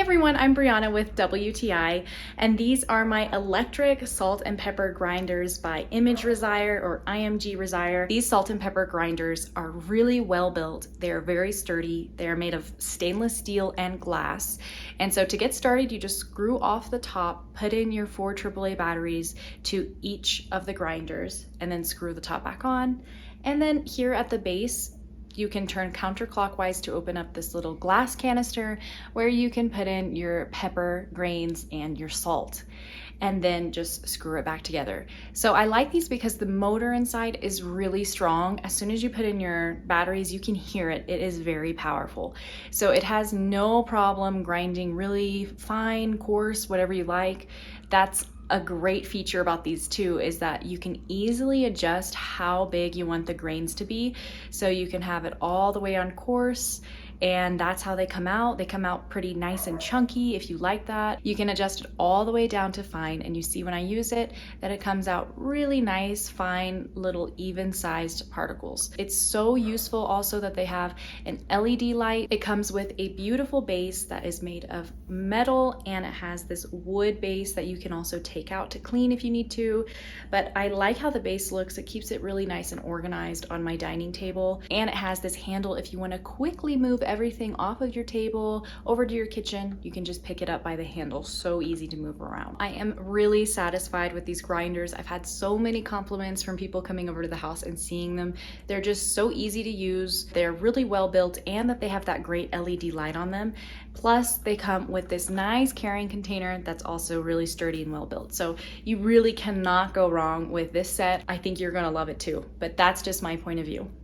everyone, I'm Brianna with WTI, and these are my electric salt and pepper grinders by ImgResire or ImgResire. These salt and pepper grinders are really well built. They're very sturdy. They're made of stainless steel and glass. And so to get started, you just screw off the top, put in your 4 AAA batteries to each of the grinders, and then screw the top back on. And then here at the base, you can turn counterclockwise to open up this little glass canister where you can put in your pepper grains and your salt, and then just screw it back together. So I like these because the motor inside is really strong. As soon as you put in your batteries, you can hear it. It is very powerful. So it has no problem grinding really fine, coarse, whatever you like. That's a great feature about these too, is that you can easily adjust how big you want the grains to be. So you can have it all the way on coarse, and that's how they come out. They come out pretty nice and chunky if you like that. You can adjust it all the way down to fine, and you see when I use it that it comes out really nice, fine, little even-sized particles. It's so useful also that they have an LED light. It comes with a beautiful base that is made of metal, and it has this wood base that you can also take out to clean if you need to. But I like how the base looks. It keeps it really nice and organized on my dining table, and it has this handle if you want to quickly move everything off of your table over to your kitchen. You can just pick it up by the handle. So easy to move around. I am really satisfied with these grinders. I've had so many compliments from people coming over to the house and seeing them. They're just so easy to use. They're really well built, and that they have that great LED light on them. Plus they come with this nice carrying container that's also really sturdy and well built. So you really cannot go wrong with this set. I think you're gonna love it too, but that's just my point of view.